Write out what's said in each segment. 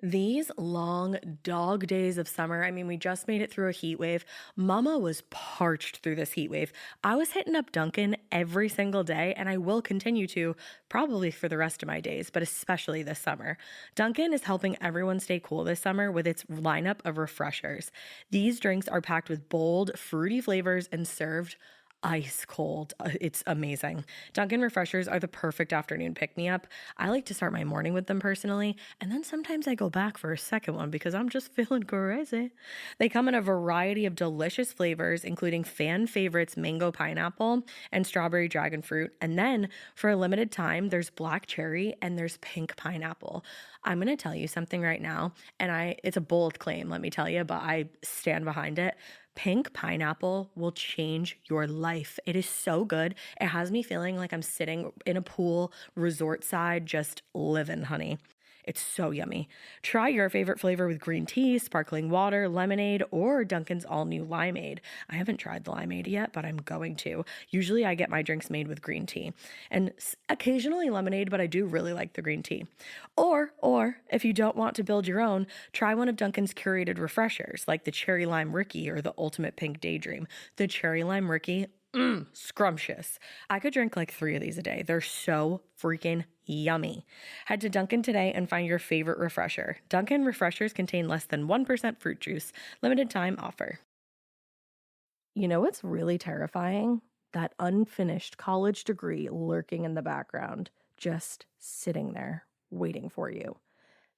These long dog days of summer, I mean, we just made it through a heat wave. Mama was parched through this heat wave. I was hitting up Dunkin' every single day, and I will continue to probably for the rest of my days, but especially this summer. Dunkin' is helping everyone stay cool this summer with its lineup of refreshers. These drinks are packed with bold, fruity flavors and served ice cold. It's amazing. Dunkin' refreshers are the perfect afternoon pick me up. I like to start my morning with them personally, and then sometimes I go back for a second one because I'm just feeling crazy. They come in a variety of delicious flavors, including fan favorites mango pineapple and strawberry dragon fruit. And then for a limited time, there's black cherry and there's pink pineapple. I'm going to tell you something right now, and it's a bold claim, let me tell you, but I stand behind it. Pink pineapple will change your life. It is so good. It has me feeling like I'm sitting in a pool, resort side, just living, honey. It's so yummy. Try your favorite flavor with green tea, sparkling water, lemonade, or Dunkin's all-new limeade. I haven't tried the limeade yet, but I'm going to. Usually I get my drinks made with green tea and occasionally lemonade, but I do really like the green tea. Or if you don't want to build your own, try one of Dunkin's curated refreshers like the Cherry Lime Ricky or the Ultimate Pink Daydream. The Cherry Lime Ricky, scrumptious. I could drink like 3 of these a day. They're so freaking yummy. Head to Dunkin' today and find your favorite refresher. Dunkin' refreshers contain less than 1% fruit juice. Limited time offer. You know what's really terrifying? That unfinished college degree lurking in the background, just sitting there, waiting for you.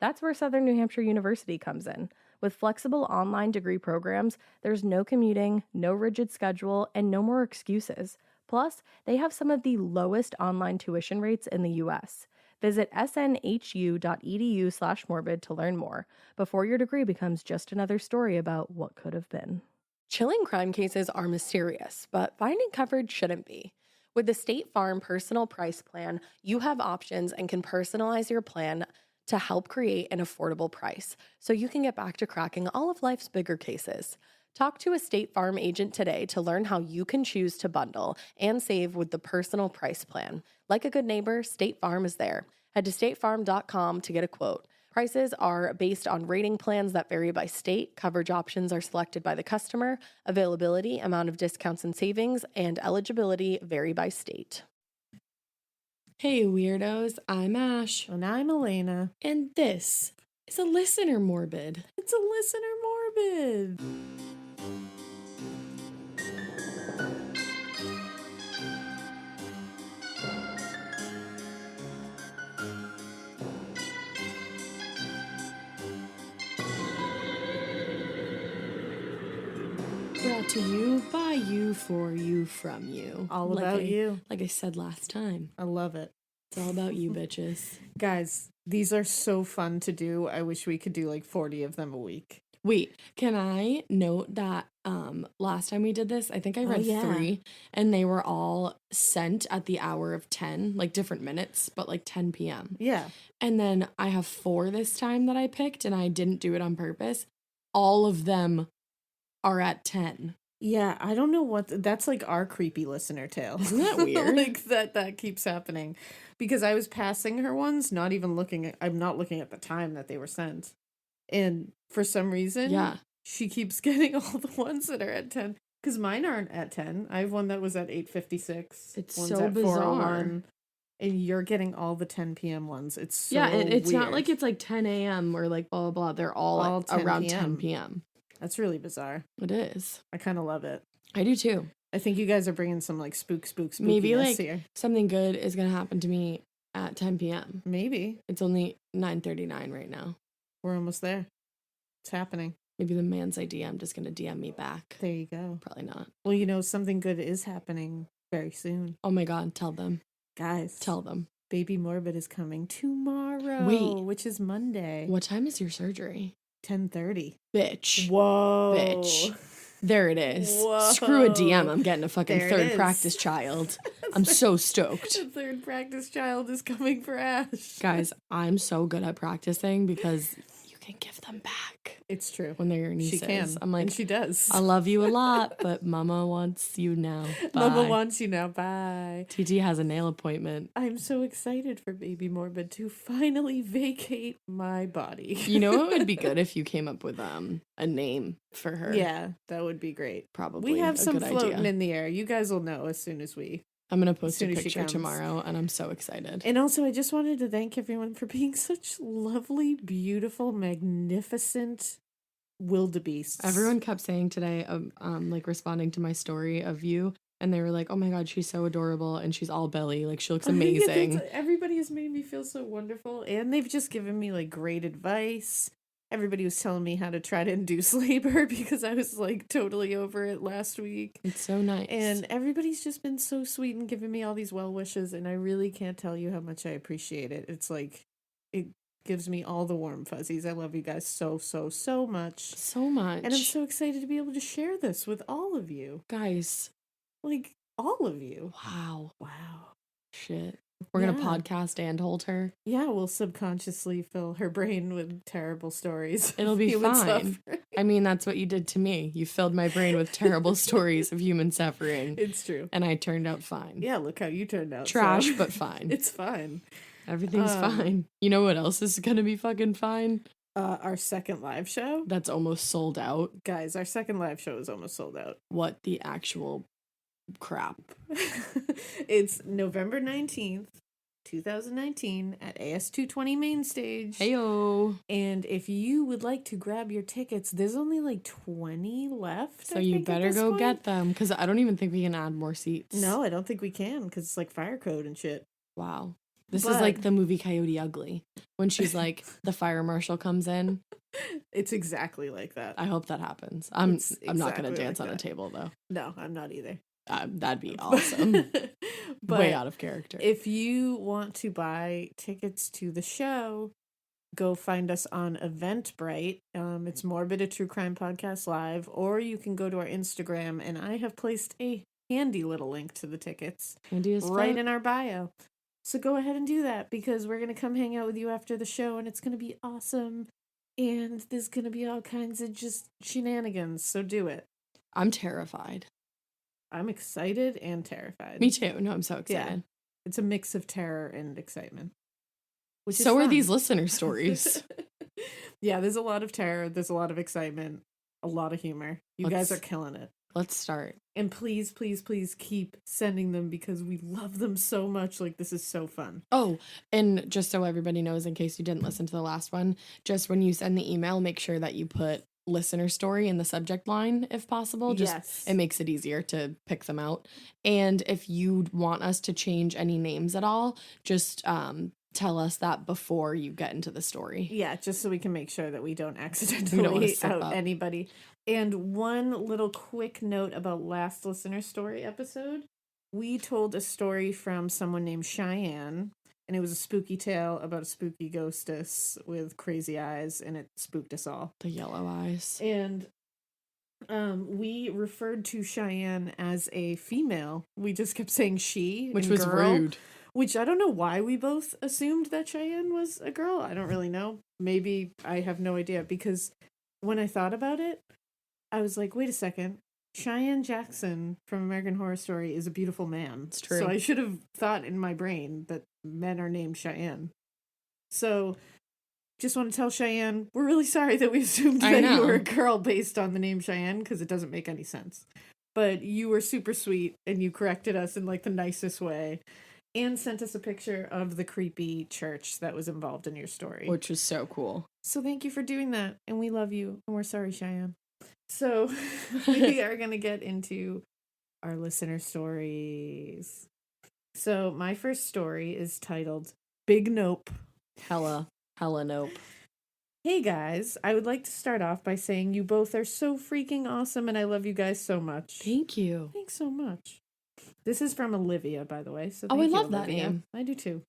That's where Southern New Hampshire University comes in. With flexible online degree programs, there's no commuting, no rigid schedule, and no more excuses. Plus, they have some of the lowest online tuition rates in the U.S. Visit snhu.edu/morbid to learn more before your degree becomes just another story about what could have been. Chilling crime cases are mysterious, but finding coverage shouldn't be. With the State Farm Personal Price Plan, you have options and can personalize your plan to help create an affordable price so you can get back to cracking all of life's bigger cases. Talk to a State Farm agent today to learn how you can choose to bundle and save with the Personal Price Plan. Like a good neighbor, State Farm is there. Head to statefarm.com to get a quote. Prices are based on rating plans that vary by state. Coverage options are selected by the customer. Availability, amount of discounts and savings, and eligibility vary by state. Hey weirdos, I'm Ash. And I'm Alaina. And this is a listener morbid. It's a listener morbid. Brought to you, by you, for you, from you. All about you. Like I said last time. I love it. It's all about you, bitches. Guys, these are so fun to do. I wish we could do like 40 of them a week. Wait, can I note that last time we did this, I think I read 3, and they were all sent at the hour of 10, like different minutes, but like 10 p.m. Yeah. And then I have 4 this time that I picked, and I didn't do it on purpose. All of them are at 10. Yeah, I don't know that's like our creepy listener tale. Isn't that weird? Like that keeps happening. Because I was passing her ones, I'm not looking at the time that they were sent. And for some reason, she keeps getting all the ones that are at 10. Because mine aren't at 10. I have one that was at 8:56. It's one's so at bizarre. 4:01, and you're getting all the 10 p.m. ones. It's so it's weird. not like it's like 10 a.m. or like blah, blah, blah. They're all 10 around p.m. 10 p.m. That's really bizarre. It is. I kind of love it. I do too. I think you guys are bringing some like spookiness Maybe like here. something good is going to happen to me at 10 p.m. Maybe. It's only 9:39 right now. We're almost there. It's happening. Maybe the man's I DM just going to DM me back. There you go. Probably not. Well, something good is happening very soon. Oh my God, tell them. Guys. Tell them. Baby Morbid is coming tomorrow. Wait. Which is Monday. What time is your surgery? 10:30. Bitch. Whoa. Bitch. There it is. Whoa. Screw a DM. I'm getting a fucking There it third is. practice child. I'm so stoked. The third practice child is coming for Ash. Guys, I'm so good at practicing because you can give them back. back. It's true. When they're your nieces. She can. I'm like, and she does. I love you a lot, but Mama wants you now. Bye. Mama wants you now. Bye. TT has a nail appointment. I'm so excited for baby Morbid to finally vacate my body. You know what would be good if you came up with a name for her? Yeah, that would be great. Probably. We have some floating idea. in the air. You guys will know as soon as we. I'm going to post a picture tomorrow, and I'm so excited. And also, I just wanted to thank everyone for being such lovely, beautiful, magnificent wildebeests. Everyone kept saying today, like responding to my story of you, and they were like, oh my God, she's so adorable, and she's all belly. Like, she looks amazing. Everybody has made me feel so wonderful, and they've just given me, like, great advice. Everybody was telling me how to try to induce labor because I was, like, totally over it last week. It's so nice. And everybody's just been so sweet and giving me all these well wishes, and I really can't tell you how much I appreciate it. It's like, it gives me all the warm fuzzies. I love you guys so, so, so much. So much. And I'm so excited to be able to share this with all of you. Guys. Like, all of you. Wow. Wow. Shit. We're going to podcast and hold her. Yeah, we'll subconsciously fill her brain with terrible stories. It'll be fine. Suffering. I mean, that's what you did to me. You filled my brain with terrible stories of human suffering. It's true. And I turned out fine. Yeah, look how you turned out. Trash, but fine. It's fine. Everything's fine. You know what else is going to be fucking fine? Our second live show. That's almost sold out. Guys, our second live show is almost sold out. What the actual crap? It's November 19th, 2019 at AS220 Main Stage. Heyo. And if you would like to grab your tickets, there's only like 20 left. So you better go get them, because I don't even think we can add more seats. No, I don't think we can, because it's like fire code and shit. Wow. This is like the movie Coyote Ugly, when she's like, the fire marshal comes in. It's exactly like that. I hope that happens. I'm not going to dance on a table, though. No, I'm not either. That'd be awesome. But way out of character. If you want to buy tickets to the show, go find us on Eventbrite. It's Morbid, a true crime podcast live, or you can go to our Instagram, and I have placed a handy little link to the tickets right in our bio. So go ahead and do that, because we're going to come hang out with you after the show, and it's going to be awesome. And there's going to be all kinds of just shenanigans, so do it. I'm terrified. I'm excited and terrified. Me too. No, I'm so excited. Yeah. It's a mix of terror and excitement. So are these listener stories. Yeah, there's a lot of terror. There's a lot of excitement. A lot of humor. You guys are killing it. Let's start. And please, please, please keep sending them, because we love them so much. Like, this is so fun. Oh, and just so everybody knows, in case you didn't listen to the last one, just when you send the email, make sure that you put listener story in the subject line if possible. Just it makes it easier to pick them out. And if you want us to change any names at all, just tell us that before you get into the story. Yeah, just so we can make sure that we don't accidentally out anybody. And one little quick note about last listener story episode. We told a story from someone named Cheyenne, and it was a spooky tale about a spooky ghostess with crazy eyes, and it spooked us all. The yellow eyes. And we referred to Cheyenne as a female. We just kept saying she, which was girl, rude. Which I don't know why we both assumed that Cheyenne was a girl. I don't really know. Maybe I have no idea, because when I thought about it, I was like, wait a second. Cheyenne Jackson from American Horror Story is a beautiful man. It's true. So I should have thought in my brain that men are named Cheyenne. So just want to tell Cheyenne, we're really sorry that we assumed that you were a girl based on the name Cheyenne, because it doesn't make any sense. But you were super sweet, and you corrected us in like the nicest way, and sent us a picture of the creepy church that was involved in your story. Which was so cool. So thank you for doing that, and we love you, and we're sorry, Cheyenne. So we are going to get into our listener stories. So my first story is titled Big Nope. Hella nope. Hey guys, I would like to start off by saying you both are so freaking awesome, and I love you guys so much. Thank you. Thanks so much. This is from Olivia, by the way. So I love that name. I do too.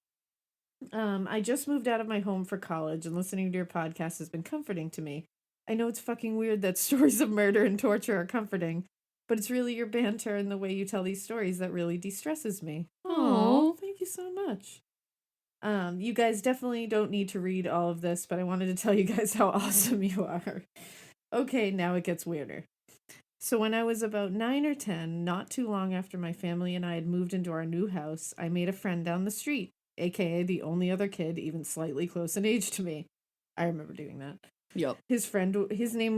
I just moved out of my home for college, and listening to your podcast has been comforting to me. I know it's fucking weird that stories of murder and torture are comforting, but it's really your banter and the way you tell these stories that really de-stresses me. Aww. Thank you so much. You guys definitely don't need to read all of this, but I wanted to tell you guys how awesome you are. Okay, now it gets weirder. So when I was about 9 or 10, not too long after my family and I had moved into our new house, I made a friend down the street, aka the only other kid even slightly close in age to me. I remember doing that. Yep. His name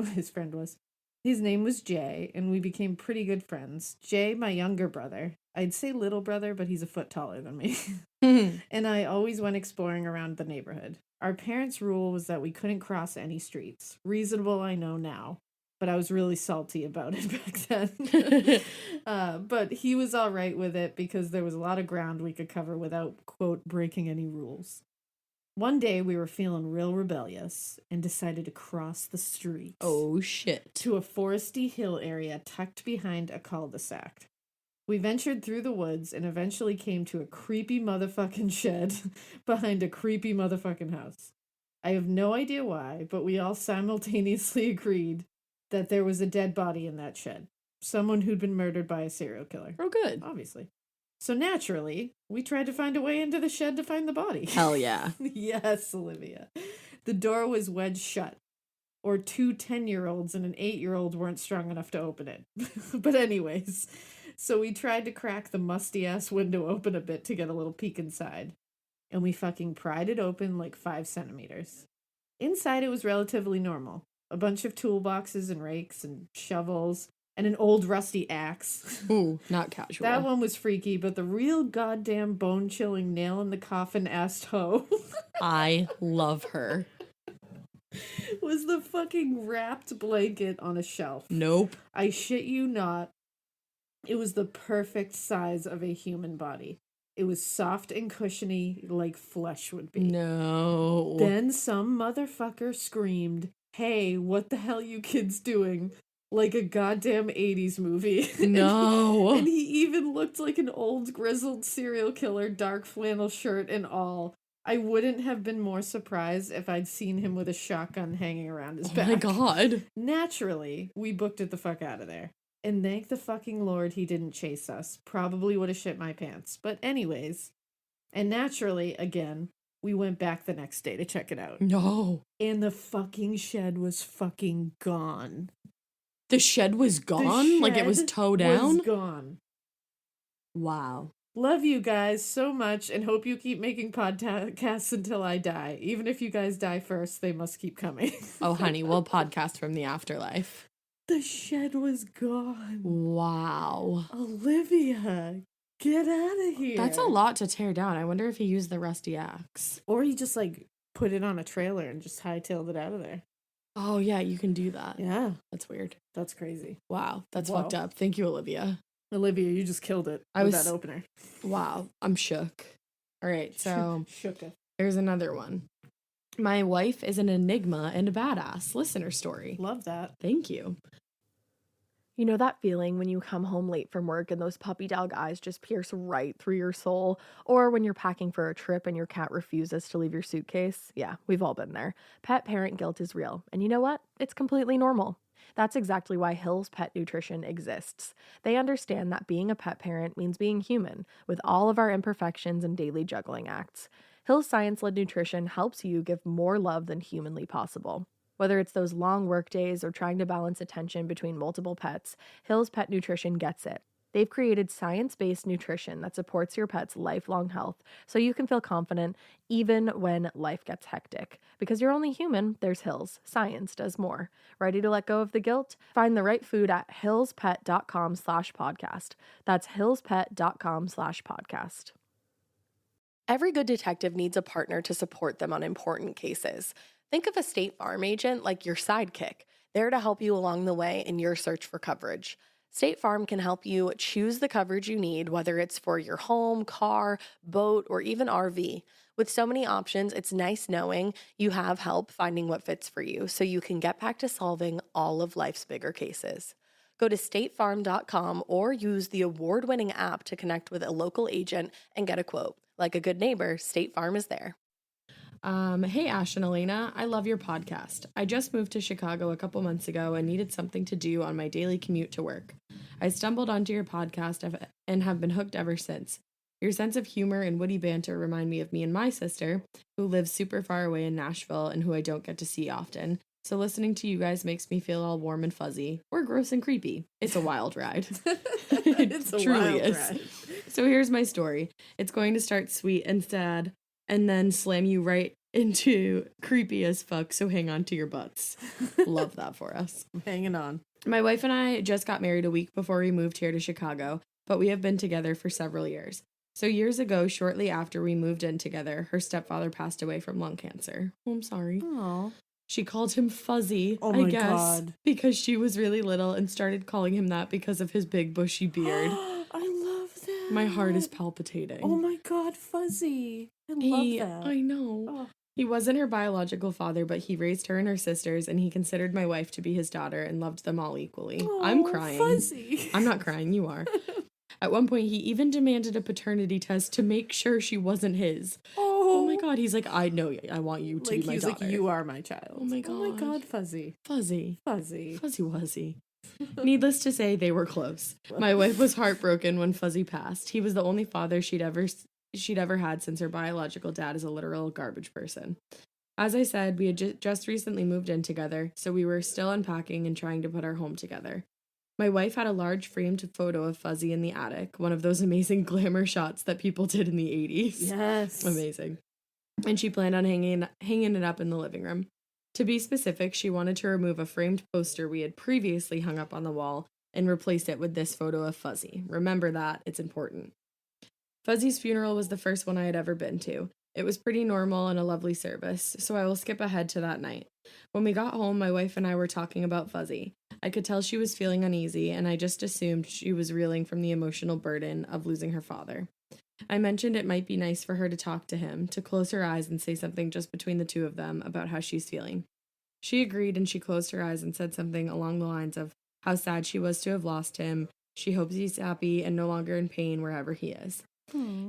was Jay, and we became pretty good friends. Jay, my younger brother. I'd say little brother, but he's a foot taller than me. And I always went exploring around the neighborhood. Our parents' rule was that we couldn't cross any streets. Reasonable, I know now. But I was really salty about it back then. But he was all right with it because there was a lot of ground we could cover without, quote, breaking any rules. One day we were feeling real rebellious and decided to cross the street. Oh, shit. To a foresty hill area tucked behind a cul-de-sac. We ventured through the woods and eventually came to a creepy motherfucking shed behind a creepy motherfucking house. I have no idea why, but we all simultaneously agreed that there was a dead body in that shed. Someone who'd been murdered by a serial killer. Oh, good. Obviously. So naturally, we tried to find a way into the shed to find the body. Hell yeah. Yes, Olivia. The door was wedged shut. Or 2 10-year-olds and an 8-year-old weren't strong enough to open it. But anyways, so we tried to crack the musty-ass window open a bit to get a little peek inside. And we fucking pried it open like 5 centimeters. Inside it was relatively normal. A bunch of toolboxes and rakes and shovels and an old rusty axe. Ooh, not casual. That one was freaky, but the real goddamn bone-chilling nail-in-the-coffin-assed hoe I love her. was the fucking wrapped blanket on a shelf. Nope. I shit you not. It was the perfect size of a human body. It was soft and cushiony like flesh would be. No. Then some motherfucker screamed, "Hey, what the hell you kids doing?" Like a goddamn 80s movie. No. And he even looked like an old grizzled serial killer, dark flannel shirt and all. I wouldn't have been more surprised if I'd seen him with a shotgun hanging around his back. Oh my god. Naturally, we booked it the fuck out of there. And thank the fucking Lord he didn't chase us. Probably would have shit my pants. But anyways, and naturally, again, we went back the next day to check it out. No. And the fucking shed was fucking gone. The shed was gone? Like it was towed down? Was gone. Wow. Love you guys so much and hope you keep making podcasts until I die. Even if you guys die first, they must keep coming. Oh, honey, we'll podcast from the afterlife. The shed was gone. Wow. Olivia, get out of here. That's a lot to tear down. I wonder if he used the rusty axe. Or he just like put it on a trailer and just hightailed it out of there. Oh, yeah, you can do that. Yeah. That's weird. That's crazy. Wow, that's Whoa. fucked up. Thank you, Olivia. Olivia, you just killed it with that opener. Wow, I'm shook. All right, so Shooketh. There's another one. My wife is an enigma and a badass. Listener story. Love that. Thank you. You know that feeling when you come home late from work and those puppy dog eyes just pierce right through your soul? Or when you're packing for a trip and your cat refuses to leave your suitcase? Yeah, we've all been there. Pet parent guilt is real. And you know what? It's completely normal. That's exactly why Hill's Pet Nutrition exists. They understand that being a pet parent means being human, with all of our imperfections and daily juggling acts. Hill's science-led nutrition helps you give more love than humanly possible. Whether it's those long work days or trying to balance attention between multiple pets, Hill's Pet Nutrition gets it. They've created science-based nutrition that supports your pet's lifelong health so you can feel confident even when life gets hectic. Because you're only human, there's Hill's. Science does more. Ready to let go of the guilt? Find the right food at hillspet.com/podcast. That's hillspet.com/podcast. Every good detective needs a partner to support them on important cases. Think of a State Farm agent like your sidekick, there to help you along the way in your search for coverage. State Farm can help you choose the coverage you need, whether it's for your home, car, boat, or even RV. With so many options, it's nice knowing you have help finding what fits for you so you can get back to solving all of life's bigger cases. Go to statefarm.com or use the award-winning app to connect with a local agent and get a quote. Like a good neighbor, State Farm is there. Hey, Ash and Alaina, I love your podcast. I just moved to Chicago a couple months ago and needed something to do on my daily commute to work. I stumbled onto your podcast and have been hooked ever since. Your sense of humor and witty banter remind me of me and my sister, who lives super far away in Nashville and who I don't get to see often. So listening to you guys makes me feel all warm and fuzzy, or gross and creepy. It's a wild ride. It's a truly wild ride. So here's my story. It's going to start sweet and sad, and then slam you right into creepy as fuck, so hang on to your butts. Love that for us. I'm hanging on. My wife and I just got married a week before we moved here to Chicago, but we have been together for several years. So years ago, shortly after we moved in together, her stepfather passed away from lung cancer. Oh, I'm sorry. Aww. She called him Fuzzy, I guess, God. Because she was really little and started calling him that because of his big bushy beard. I love that. My heart is palpitating. Oh my God, Fuzzy. I love that. I know. Oh. He wasn't her biological father, but he raised her and her sisters, and he considered my wife to be his daughter and loved them all equally. Oh, I'm crying. Fuzzy. I'm not crying, you are. At one point, he even demanded a paternity test to make sure she wasn't his. Oh my God, he's like, I know, I want you to be my daughter. He's like, you are my child. Oh my God. Oh my God, Fuzzy. Fuzzy. Fuzzy. Fuzzy Wuzzy. Needless to say, they were close. My wife was heartbroken when Fuzzy passed. He was the only father she'd ever had since her biological dad is a literal garbage person. As I said, we had just recently moved in together, so we were still unpacking and trying to put our home together. My wife had a large framed photo of Fuzzy in the attic, one of those amazing glamour shots that people did in the 80s. Yes. Amazing. And she planned on hanging it up in the living room. To be specific, she wanted to remove a framed poster we had previously hung up on the wall and replace it with this photo of Fuzzy. Remember that, it's important. Fuzzy's funeral was the first one I had ever been to. It was pretty normal and a lovely service, so I will skip ahead to that night. When we got home, my wife and I were talking about Fuzzy. I could tell she was feeling uneasy, and I just assumed she was reeling from the emotional burden of losing her father. I mentioned it might be nice for her to talk to him, to close her eyes and say something just between the two of them about how she's feeling. She agreed, and she closed her eyes and said something along the lines of how sad she was to have lost him. She hopes he's happy and no longer in pain wherever he is.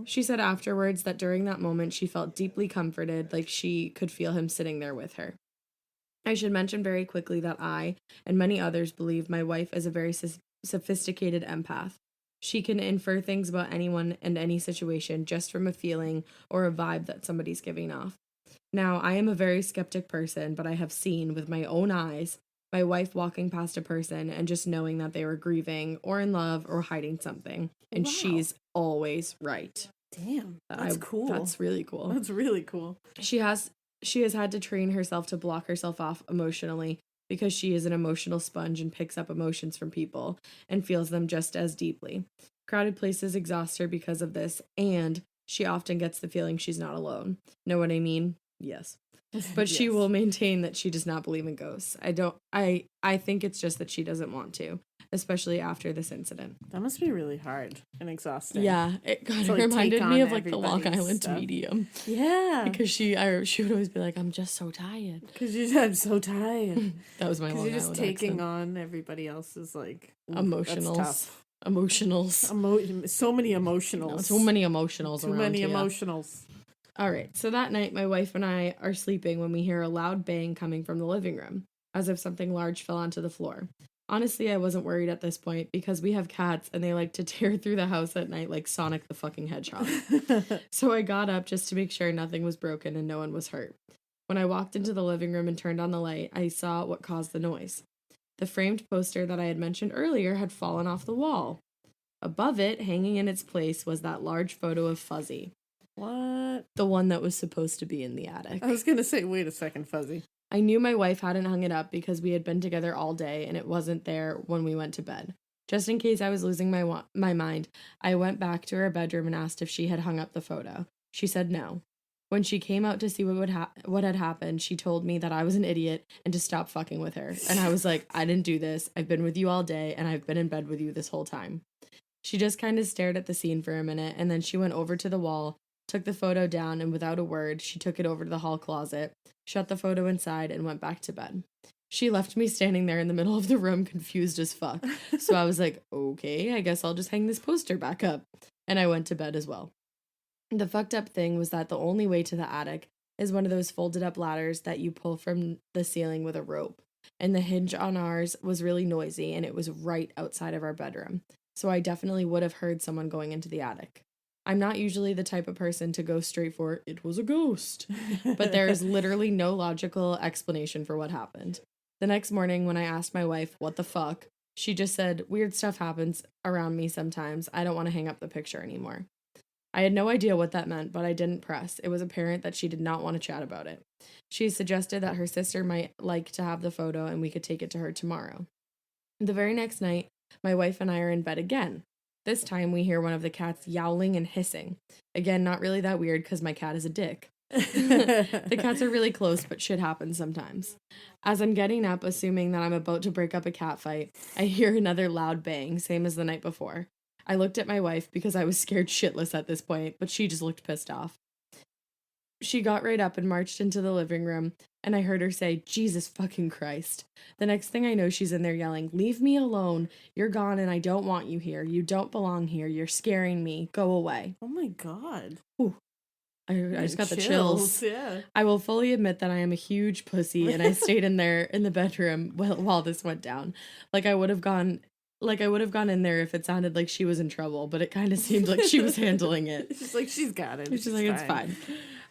She said afterwards that during that moment she felt deeply comforted, like she could feel him sitting there with her. I should mention very quickly that I, and many others, believe my wife is a very sophisticated empath. She can infer things about anyone and any situation just from a feeling or a vibe that somebody's giving off. Now, I am a very skeptic person, but I have seen with my own eyes my wife walking past a person and just knowing that they were grieving or in love or hiding something. And she's always right. Damn, that's cool. That's really cool. That's really cool. She has had to train herself to block herself off emotionally because she is an emotional sponge and picks up emotions from people and feels them just as deeply. Crowded places exhaust her because of this, and she often gets the feeling she's not alone. Know what I mean? Yes. But yes. She will maintain that she does not believe in ghosts. I think it's just that she doesn't want to, especially after this incident. That must be really hard and exhausting. Yeah, it kind of reminded me of like the Long Island stuff. Medium. Yeah, because she would always be like, "I'm just so tired." Because I'm so tired. That was my Long Island. You're just taking accent. On everybody else's like emotionals. So many emotionals. No, so many emotionals. Too many emotionals. All right, so that night, my wife and I are sleeping when we hear a loud bang coming from the living room, as if something large fell onto the floor. Honestly, I wasn't worried at this point because we have cats and they like to tear through the house at night like Sonic the fucking Hedgehog. So I got up just to make sure nothing was broken and no one was hurt. When I walked into the living room and turned on the light, I saw what caused the noise. The framed poster that I had mentioned earlier had fallen off the wall. Above it, hanging in its place, was that large photo of Fuzzy. What? The one that was supposed to be in the attic. I was going to say, wait a second, Fuzzy. I knew my wife hadn't hung it up because we had been together all day and it wasn't there when we went to bed. Just in case I was losing my mind, I went back to her bedroom and asked if she had hung up the photo. She said no. When she came out to see what had happened, she told me that I was an idiot and to stop fucking with her. And I was like, I didn't do this. I've been with you all day and I've been in bed with you this whole time. She just kind of stared at the scene for a minute and then she went over to the wall, took the photo down, and without a word, she took it over to the hall closet, shut the photo inside, and went back to bed. She left me standing there in the middle of the room, confused as fuck. So I was like, okay, I guess I'll just hang this poster back up. And I went to bed as well. The fucked up thing was that the only way to the attic is one of those folded up ladders that you pull from the ceiling with a rope. And the hinge on ours was really noisy, and it was right outside of our bedroom. So I definitely would have heard someone going into the attic. I'm not usually the type of person to go straight for, it was a ghost. But there is literally no logical explanation for what happened. The next morning, when I asked my wife, what the fuck, she just said, weird stuff happens around me sometimes. I don't want to hang up the picture anymore. I had no idea what that meant, but I didn't press. It was apparent that she did not want to chat about it. She suggested that her sister might like to have the photo and we could take it to her tomorrow. The very next night, my wife and I are in bed again. This time we hear one of the cats yowling and hissing. Again, not really that weird because my cat is a dick. The cats are really close, but shit happens sometimes. As I'm getting up, assuming that I'm about to break up a cat fight, I hear another loud bang, same as the night before. I looked at my wife because I was scared shitless at this point, but she just looked pissed off. She got right up and marched into the living room, and I heard her say, Jesus fucking Christ. The next thing I know, she's in there yelling, leave me alone. You're gone and I don't want you here. You don't belong here. You're scaring me. Go away. Oh my God. Ooh. I just got the chills. Yeah. I will fully admit that I am a huge pussy, and I stayed in there in the bedroom while this went down. I would have gone in there if it sounded like she was in trouble, but it kind of seemed like she was handling it. She's like, she's got it. She's like, it's fine.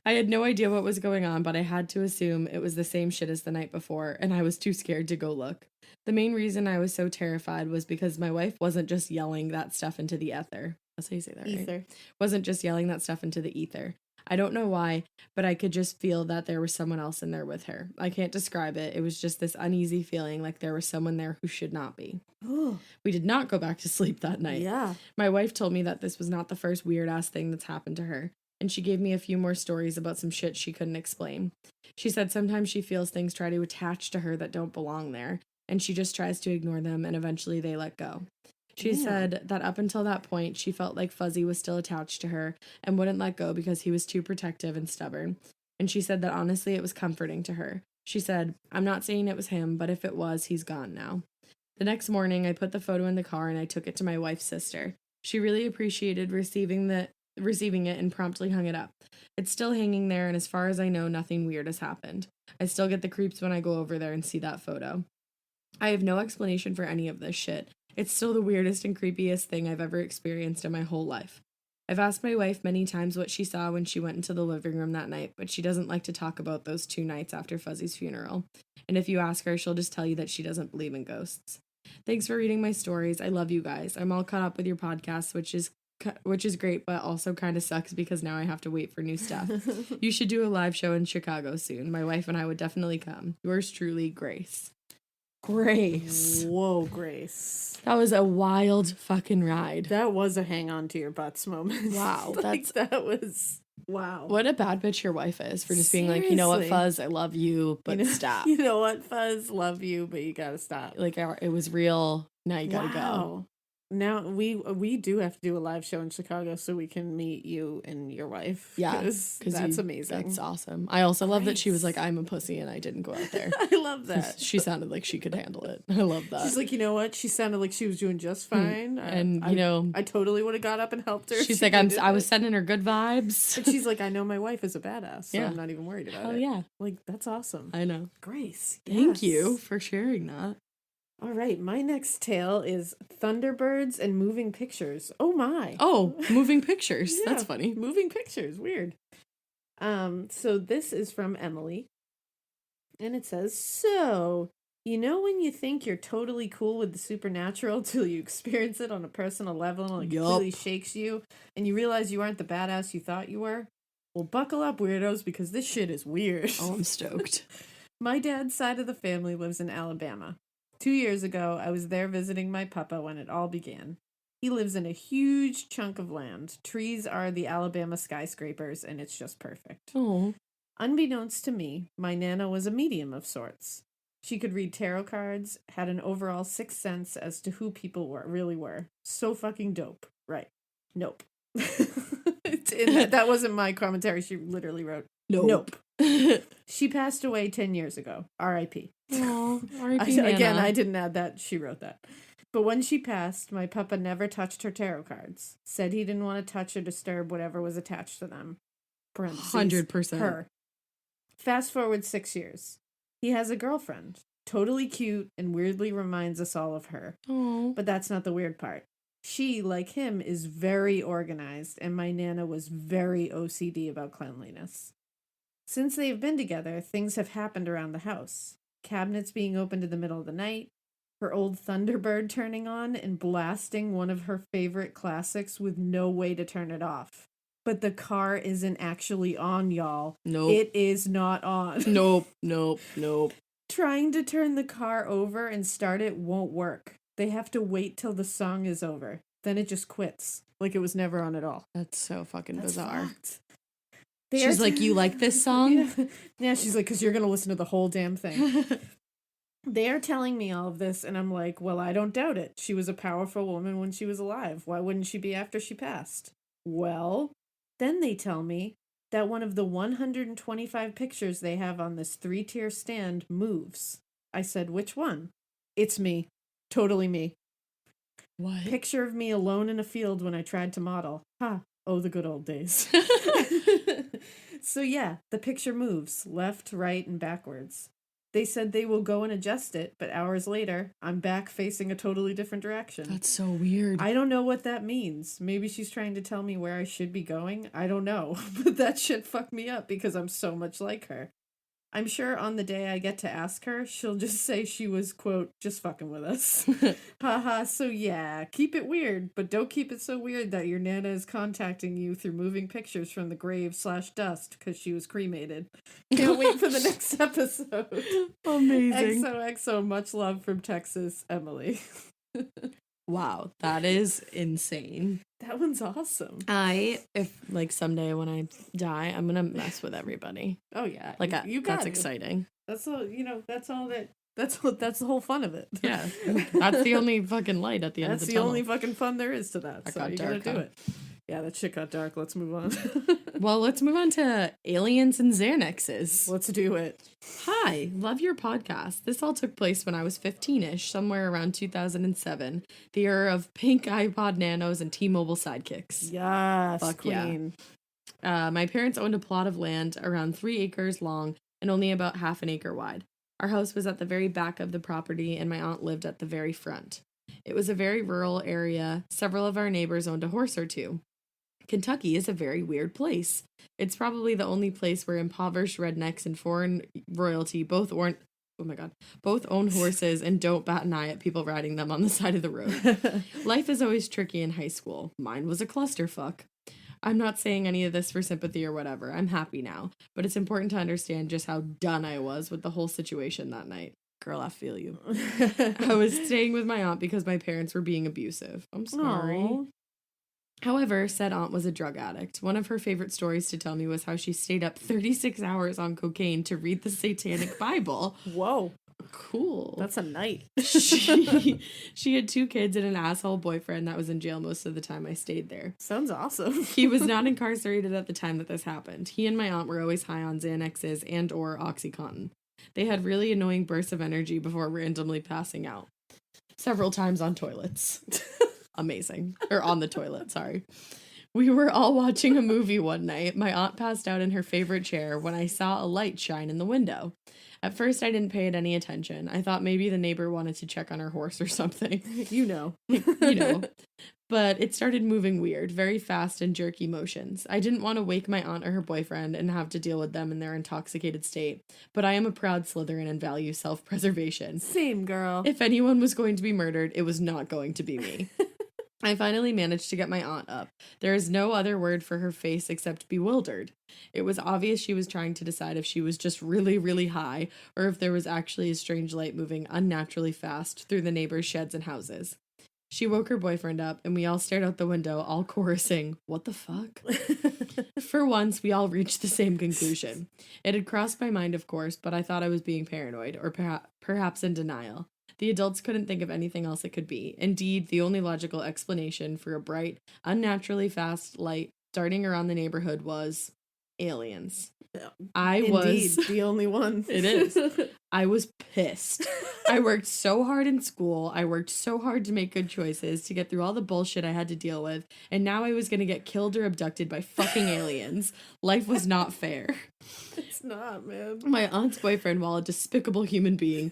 I had no idea what was going on, but I had to assume it was the same shit as the night before, and I was too scared to go look. The main reason I was so terrified was because my wife wasn't just yelling that stuff into the ether. That's how you say that, right? Ether. Wasn't just yelling that stuff into the ether. I don't know why, but I could just feel that there was someone else in there with her. I can't describe it. It was just this uneasy feeling like there was someone there who should not be. We did not go back to sleep that night. Yeah. My wife told me that this was not the first weird-ass thing that's happened to her, and she gave me a few more stories about some shit she couldn't explain. She said sometimes she feels things try to attach to her that don't belong there, and she just tries to ignore them, and eventually they let go. She said that up until that point, she felt like Fuzzy was still attached to her and wouldn't let go because he was too protective and stubborn. And she said that honestly it was comforting to her. She said, I'm not saying it was him, but if it was, he's gone now. The next morning, I put the photo in the car and I took it to my wife's sister. She really appreciated receiving it and promptly hung it up. It's still hanging there, and as far as I know, nothing weird has happened. I still get the creeps when I go over there and see that photo. I have no explanation for any of this shit. It's still the weirdest and creepiest thing I've ever experienced in my whole life. I've asked my wife many times what she saw when she went into the living room that night, but she doesn't like to talk about those 2 nights after Fuzzy's funeral. And if you ask her, she'll just tell you that she doesn't believe in ghosts. Thanks for reading my stories. I love you guys. I'm all caught up with your podcast, which is great, but also kind of sucks because now I have to wait for new stuff. You should do a live show in Chicago soon. My wife and I would definitely come. Yours truly, Grace. Grace. Whoa, Grace. That was a wild fucking ride. That was a hang on to your butts moment. Wow. That was wow. What a bad bitch your wife is for just being like, you know what, Fuzz, I love you, but stop. You know what, Fuzz, love you, but you gotta stop. It was real. Now you gotta go. Now we do have to do a live show in Chicago so we can meet you and your wife. Yeah, because that's amazing. That's awesome. I also love that she was like, I'm a pussy and I didn't go out there. I love that. She sounded like she could handle it. I love that. She's like, you know what? She sounded like she was doing just fine. And I totally would have got up and helped her. She's like, I was sending her good vibes. But she's like, I know my wife is a badass, so I'm not even worried about it. Oh yeah, like that's awesome. I know. Grace, thank you for sharing that. All right, my next tale is Thunderbirds and Moving Pictures. Oh my. Oh, moving pictures. Yeah, that's funny. Moving pictures. Weird. So this is from Emily. And it says, so, you know when you think you're totally cool with the supernatural till you experience it on a personal level and it completely shakes you and you realize you aren't the badass you thought you were? Well, buckle up, weirdos, because this shit is weird. Oh, I'm stoked. My dad's side of the family lives in Alabama. 2 years ago, I was there visiting my papa when it all began. He lives in a huge chunk of land. Trees are the Alabama skyscrapers, and it's just perfect. Oh. Unbeknownst to me, my Nana was a medium of sorts. She could read tarot cards, had an overall sixth sense as to who people really were. So fucking dope. Right. Nope. That wasn't my commentary. She literally wrote, Nope. She passed away 10 years ago. R.I.P. Oh, R.I.P. Again, I didn't add that. She wrote that. But when she passed, my papa never touched her tarot cards. Said he didn't want to touch or disturb whatever was attached to them. 100%. Her. Fast forward 6 years. He has a girlfriend. Totally cute and weirdly reminds us all of her. Oh. But that's not the weird part. She, like him, is very organized, and my Nana was very OCD about cleanliness. Since they've been together, things have happened around the house. Cabinets being opened in the middle of the night, her old Thunderbird turning on and blasting one of her favorite classics with no way to turn it off. But the car isn't actually on, y'all. Nope. It is not on. Nope. Trying to turn the car over and start it won't work. They have to wait till the song is over. Then it just quits. Like it was never on at all. That's so fucking bizarre. Fucked. She's like, you like this song? Yeah, she's like, because you're going to listen to the whole damn thing. They are telling me all of this, and I'm like, well, I don't doubt it. She was a powerful woman when she was alive. Why wouldn't she be after she passed? Well, then they tell me that one of the 125 pictures they have on this 3-tier stand moves. I said, which one? It's me. Totally me. What? Picture of me alone in a field when I tried to model. Ha. Oh, the good old days. So yeah, the picture moves left, right, and backwards. They said they will go and adjust it, but hours later, I'm back facing a totally different direction. That's so weird. I don't know what that means. Maybe she's trying to tell me where I should be going. I don't know. But that shit fucked me up because I'm so much like her. I'm sure on the day I get to ask her, she'll just say she was, quote, just fucking with us. Haha, so yeah, keep it weird, but don't keep it so weird that your Nana is contacting you through moving pictures from the grave/dust because she was cremated. Can't wait for the next episode. Amazing. XOXO, much love from Texas, Emily. Wow, that is insane. That one's awesome. If like someday when I die, I'm gonna mess with everybody. Oh yeah, like you got that's it. exciting. That's all. That's all that. That's the whole fun of it. Yeah, that's the only fucking light at the end of the tunnel. That's the only fucking fun there is to that. So you gotta do it. Yeah, that shit got dark. Let's move on. Well, let's move on to aliens and Xanaxes. Let's do it. Hi, love your podcast. This all took place when I was 15-ish, somewhere around 2007, the era of pink iPod Nanos and T-Mobile Sidekicks. Yes, Fuck queen. Yeah. My parents owned a plot of land around 3 acres long and only about half an acre wide. Our house was at the very back of the property, and my aunt lived at the very front. It was a very rural area. Several of our neighbors owned a horse or two. Kentucky is a very weird place. It's probably the only place where impoverished rednecks and foreign royalty both own horses and don't bat an eye at people riding them on the side of the road. Life is always tricky in high school. Mine was a clusterfuck. I'm not saying any of this for sympathy or whatever. I'm happy now. But it's important to understand just how done I was with the whole situation that night. Girl, I feel you. I was staying with my aunt because my parents were being abusive. I'm sorry. Aww. However, said aunt was a drug addict. One of her favorite stories to tell me was how she stayed up 36 hours on cocaine to read the Satanic Bible. Whoa. Cool. That's a night. She had 2 kids and an asshole boyfriend that was in jail most of the time I stayed there. Sounds awesome. He was not incarcerated at the time that this happened. He and my aunt were always high on Xanaxes and or Oxycontin. They had really annoying bursts of energy before randomly passing out. Several times on toilets. Amazing. Or on the toilet, sorry. We were all watching a movie one night. My aunt passed out in her favorite chair when I saw a light shine in the window. At first, I didn't pay it any attention. I thought maybe the neighbor wanted to check on her horse or something. You know. But it started moving weird, very fast and jerky motions. I didn't want to wake my aunt or her boyfriend and have to deal with them in their intoxicated state, but I am a proud Slytherin and value self-preservation. Same, girl. If anyone was going to be murdered, it was not going to be me. I finally managed to get my aunt up. There is no other word for her face except bewildered. It was obvious she was trying to decide if she was just really, really high, or if there was actually a strange light moving unnaturally fast through the neighbors' sheds and houses. She woke her boyfriend up, and we all stared out the window, all chorusing, "What the fuck?" For once, we all reached the same conclusion. It had crossed my mind, of course, but I thought I was being paranoid, or perhaps in denial. The adults couldn't think of anything else it could be. Indeed, the only logical explanation for a bright, unnaturally fast light darting around the neighborhood was aliens. Indeed, the only one. It is. I was pissed. I worked so hard in school. I worked so hard to make good choices, to get through all the bullshit I had to deal with. And now I was going to get killed or abducted by fucking aliens. Life was not fair. It's not, man. My aunt's boyfriend, while a despicable human being,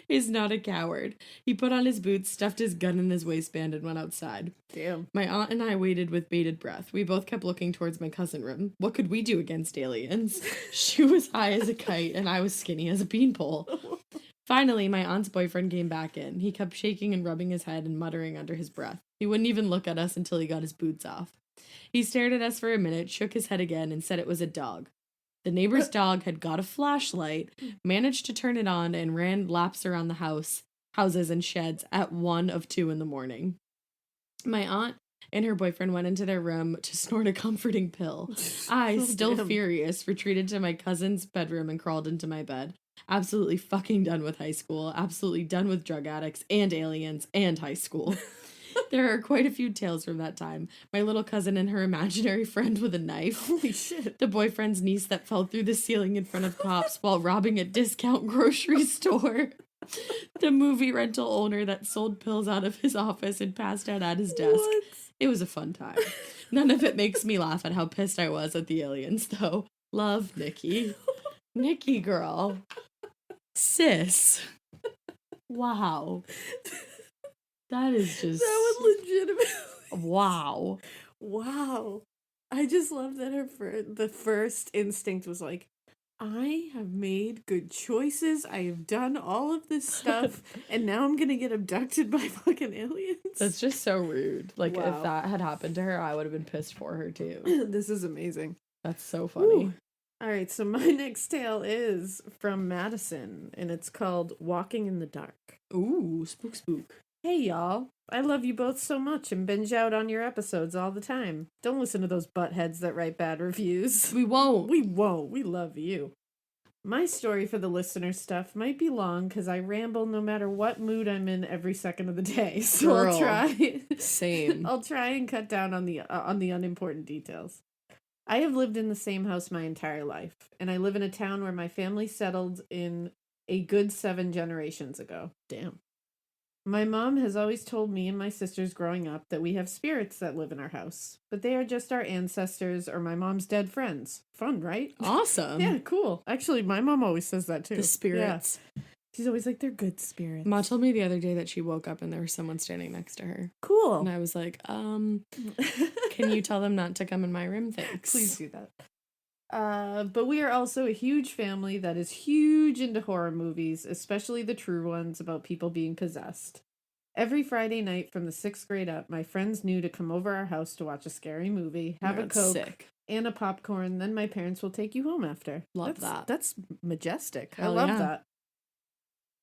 is not a coward. He put on his boots, stuffed his gun in his waistband, and went outside. Damn. My aunt and I waited with bated breath. We both kept looking towards my cousin room. What could we do against aliens? She was high as a kite, and I was skinny as a beanpole. Finally, my aunt's boyfriend came back in. He kept shaking and rubbing his head and muttering under his breath. He wouldn't even look at us until he got his boots off. He stared at us for a minute, shook his head again, and said it was a dog. The neighbor's dog had got a flashlight, managed to turn it on, and ran laps around the houses and sheds at 1 or 2 in the morning. My aunt and her boyfriend went into their room to snort a comforting pill. I, still furious, retreated to my cousin's bedroom and crawled into my bed. Absolutely fucking done with high school. Absolutely done with drug addicts and aliens and high school. There are quite a few tales from that time. My little cousin and her imaginary friend with a knife. Holy shit. The boyfriend's niece that fell through the ceiling in front of cops while robbing a discount grocery store. The movie rental owner that sold pills out of his office and passed out at his desk. What? It was a fun time. None of it makes me laugh at how pissed I was at the aliens, though. Love, Mikie. Mikie, girl. Sis. Wow. That is just... That was legitimate. Wow. Wow. I just love that the first instinct was like, I have made good choices. I have done all of this stuff, and now I'm going to get abducted by fucking aliens. That's just so rude. Like, Wow. if that had happened to her, I would have been pissed for her, too. This is amazing. That's so funny. Ooh. All right, so my next tale is from Madison, and it's called Walking in the Dark. Ooh, spook. Hey, y'all. I love you both so much and binge out on your episodes all the time. Don't listen to those buttheads that write bad reviews. We won't. We won't. We love you. My story for the listener stuff might be long because I ramble no matter what mood I'm in every second of the day. So Girl. I'll try. Same. I'll try and cut down on the unimportant details. I have lived in the same house my entire life, and I live in a town where my family settled in a good 7 generations ago. Damn. My mom has always told me and my sisters growing up that we have spirits that live in our house, but they are just our ancestors or my mom's dead friends. Fun, right? Awesome. Yeah, cool. Actually, my mom always says that too. The spirits. Yeah. She's always like, they're good spirits. Ma told me the other day that she woke up and there was someone standing next to her. Cool. And I was like, can you tell them not to come in my room? Thanks. Please do that. But we are also a huge family that is huge into horror movies, especially the true ones about people being possessed. Every Friday night from the 6th grade up, my friends knew to come over our house to watch a scary movie, have a Coke, sick. And a popcorn, then my parents will take you home after. Love that. That's majestic. Hell I love yeah. that.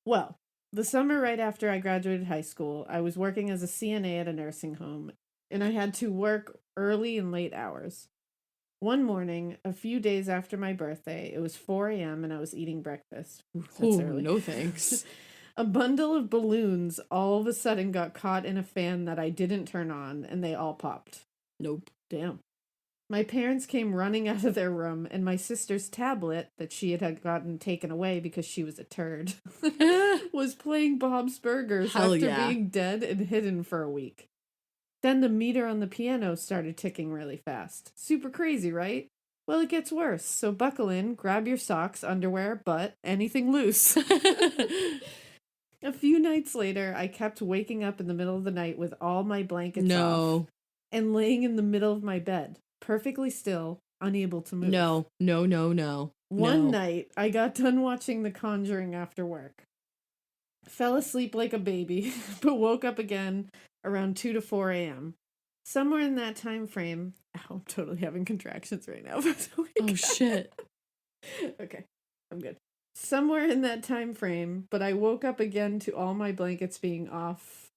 Well, the summer right after I graduated high school, I was working as a CNA at a nursing home, and I had to work early and late hours. One morning, a few days after my birthday, it was 4 a.m. and I was eating breakfast. Ooh, that's early. No thanks. A bundle of balloons all of a sudden got caught in a fan that I didn't turn on, and they all popped. Nope. Damn. My parents came running out of their room, and my sister's tablet, that she had gotten taken away because she was a turd, was playing Bob's Burgers Hell after yeah. being dead and hidden for a week. Then the meter on the piano started ticking really fast. Super crazy, right? Well, it gets worse, so buckle in, grab your socks, underwear, butt, anything loose. A few nights later, I kept waking up in the middle of the night with all my blankets off and laying in the middle of my bed, perfectly still, unable to move. No. One night, I got done watching The Conjuring after work. Fell asleep like a baby, but woke up again around 2 to 4 a.m. Somewhere in that time frame... Oh, I'm totally having contractions right now. Oh, shit. Okay, I'm good. Somewhere in that time frame, but I woke up again to all my blankets being off...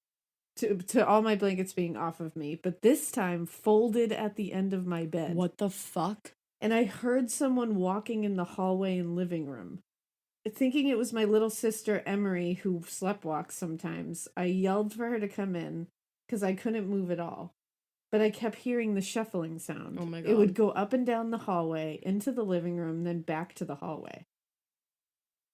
To all my blankets being off of me, but this time folded at the end of my bed. What the fuck? And I heard someone walking in the hallway and living room. Thinking it was my little sister Emery, who sleptwalks sometimes, I yelled for her to come in, because I couldn't move at all. But I kept hearing the shuffling sound. Oh my God. It would go up and down the hallway, into the living room, then back to the hallway.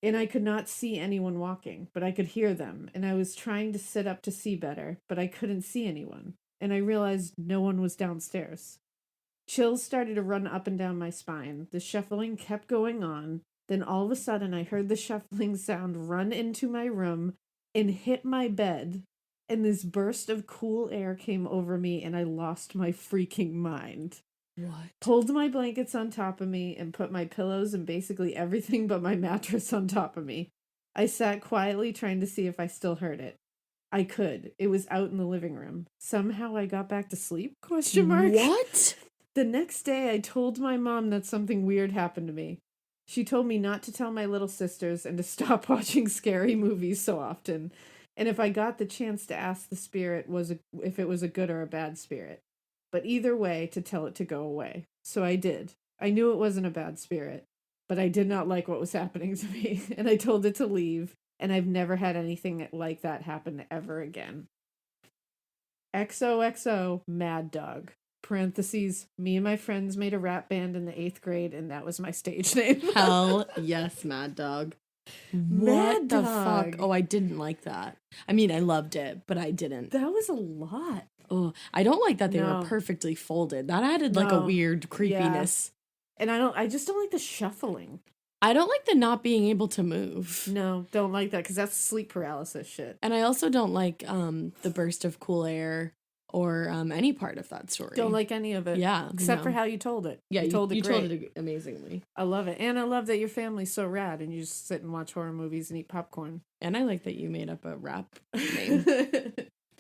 And I could not see anyone walking, but I could hear them. And I was trying to sit up to see better, but I couldn't see anyone. And I realized no one was downstairs. Chills started to run up and down my spine. The shuffling kept going on. Then all of a sudden, I heard the shuffling sound run into my room and hit my bed. And this burst of cool air came over me, and I lost my freaking mind. What? Pulled my blankets on top of me and put my pillows and basically everything but my mattress on top of me. I sat quietly trying to see if I still heard it. I could. It was out in the living room. Somehow I got back to sleep? ? What? The next day I told my mom that something weird happened to me. She told me not to tell my little sisters and to stop watching scary movies so often. And if I got the chance to ask the spirit if it was a good or a bad spirit. But either way, to tell it to go away. So I did. I knew it wasn't a bad spirit, but I did not like what was happening to me, and I told it to leave, and I've never had anything like that happen ever again. XOXO, Mad Dog. Parentheses, me and my friends made a rap band in the 8th grade, and that was my stage name. Hell yes, Mad Dog. What the fuck? Oh, I didn't like that. I mean, I loved it, but I didn't. That was a lot. Oh, I don't like that they were perfectly folded. That added like a weird creepiness. Yeah. And I just don't like the shuffling. I don't like the not being able to move. No, don't like that because that's sleep paralysis shit. And I also don't like the burst of cool air or any part of that story. Don't like any of it. Yeah. Except for how you told it. Yeah, you told told it amazingly. I love it. And I love that your family's so rad and you just sit and watch horror movies and eat popcorn. And I like that you made up a rap name.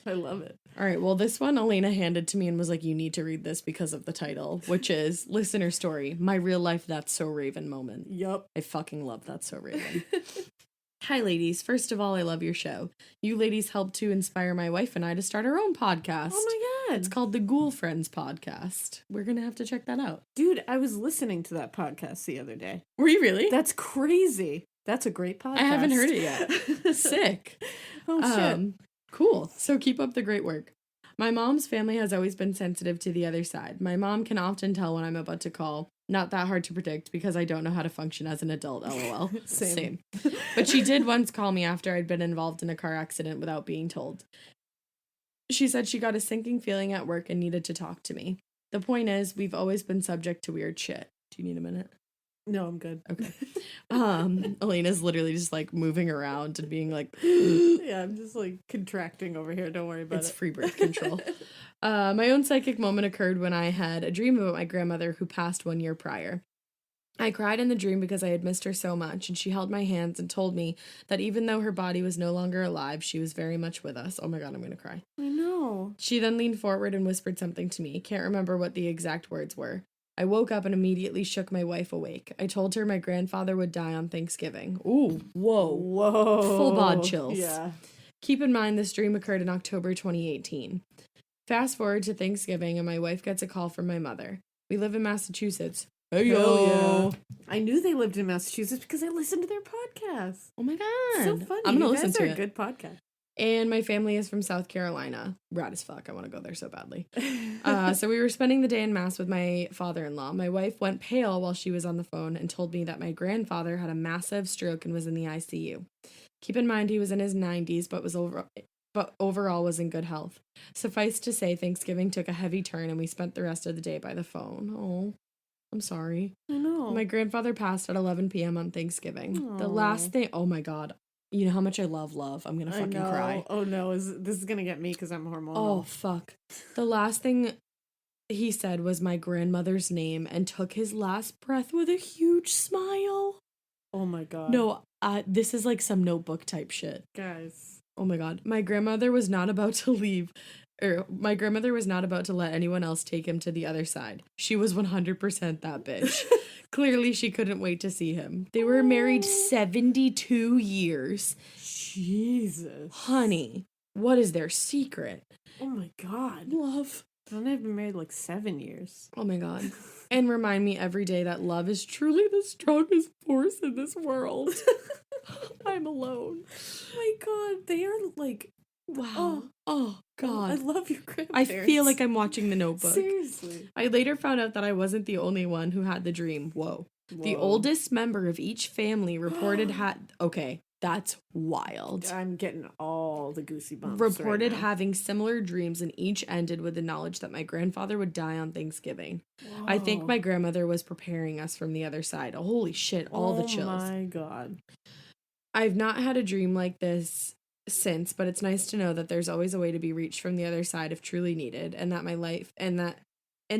I love it. All right, well, this one Alaina handed to me and was like, you need to read this because of the title, which is Listener Story, My Real Life That's So Raven Moment. Yup. I fucking love That's So Raven. Hi, ladies. First of all, I love your show. You ladies helped to inspire my wife and I to start our own podcast. Oh my God. It's called the Ghoul Friends Podcast. We're going to have to check that out. Dude, I was listening to that podcast the other day. Were you really? That's crazy. That's a great podcast. I haven't heard it yet. Sick. Oh, shit. Cool. So keep up the great work. My mom's family has always been sensitive to the other side. My mom can often tell when I'm about to call. Not that hard to predict because I don't know how to function as an adult, lol. Same. But she did once call me after I'd been involved in a car accident without being told. She said she got a sinking feeling at work and needed to talk to me. The point is, we've always been subject to weird shit. Do you need a minute? No, I'm good. Okay. Alaina's literally just like moving around and being like, yeah, I'm just like contracting over here. Don't worry about it. It's free birth control. My own psychic moment occurred when I had a dream about my grandmother who passed 1 year prior. I cried in the dream because I had missed her so much, and she held my hands and told me that even though her body was no longer alive, she was very much with us. Oh my God, I'm going to cry. I know. She then leaned forward and whispered something to me. Can't remember what the exact words were. I woke up and immediately shook my wife awake. I told her my grandfather would die on Thanksgiving. Ooh, whoa. Full bod chills. Yeah. Keep in mind this dream occurred in October 2018. Fast forward to Thanksgiving and my wife gets a call from my mother. We live in Massachusetts. Hey, yo. Yeah. I knew they lived in Massachusetts because I listened to their podcast. Oh my God. So funny. I'm going to listen to it. A good podcast. And my family is from South Carolina. Rad as fuck. I want to go there so badly. So we were spending the day in Mass with my father-in-law. My wife went pale while she was on the phone and told me that my grandfather had a massive stroke and was in the ICU. Keep in mind he was in his 90s, but overall was in good health. Suffice to say, Thanksgiving took a heavy turn and we spent the rest of the day by the phone. Oh, I'm sorry. I know. My grandfather passed at 11 p.m. on Thanksgiving. Aww. The last thing, oh my God. You know how much I love love. I'm going to fucking cry. Oh no, this is going to get me because I'm hormonal. Oh, fuck. The last thing he said was my grandmother's name and took his last breath with a huge smile. Oh my God. No, this is like some Notebook type shit. Guys. Oh my God. My grandmother was not about to let anyone else take him to the other side. She was 100% that bitch. Clearly, she couldn't wait to see him. They were married 72 years. Jesus. Honey, what is their secret? Oh my God. Love. I've been married like 7 years. Oh my God. And remind me every day that love is truly the strongest force in this world. I'm alone. Oh my God. They are like, wow. Oh God. I love your grandparents. I feel like I'm watching The Notebook. Seriously. I later found out that I wasn't the only one who had the dream. Whoa. Whoa. The oldest member of each family reported okay, that's wild. I'm getting all the goosey bumps. Reported having similar dreams, and each ended with the knowledge that my grandfather would die on Thanksgiving. Whoa. I think my grandmother was preparing us from the other side. Holy shit, all the chills. Oh my God. I've not had a dream like this since, but it's nice to know that there's always a way to be reached from the other side if truly needed, and that my life and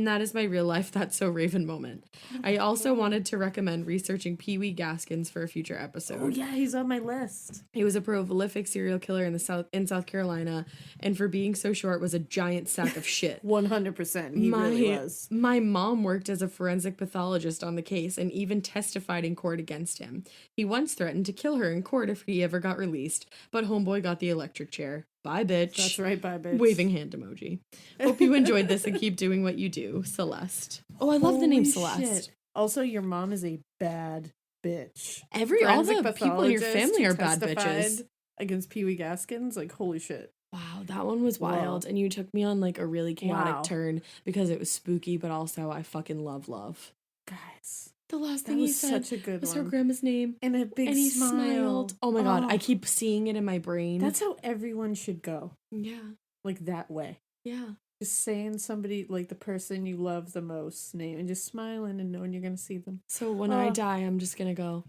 that is my real life That's So Raven moment. I also wanted to recommend researching Pee Wee Gaskins for a future episode. Oh yeah, he's on my list. He was a prolific serial killer in South Carolina, and for being so short was a giant sack of shit. 100%. He really was. My mom worked as a forensic pathologist on the case and even testified in court against him. He once threatened to kill her in court if he ever got released, but homeboy got the electric chair. Bye, bitch. That's right, bye, bitch. Waving hand emoji. Hope you enjoyed this and keep doing what you do. Celeste. Oh, I love the name Celeste. Shit. Also, your mom is a bad bitch. All the people in your family are bad bitches. Against Pee Wee Gaskins, like, holy shit. Wow, that one was wild. Whoa. And you took me on, like, a really chaotic turn because it was spooky, but also I fucking love. Guys. The last thing he said such a good was one. her grandma's name. And a big smile. Smiled. Oh my God, I keep seeing it in my brain. That's how everyone should go. Yeah. Like that way. Yeah. Just saying somebody, like the person you love the most name and just smiling and knowing you're going to see them. So when I die, I'm just going to go,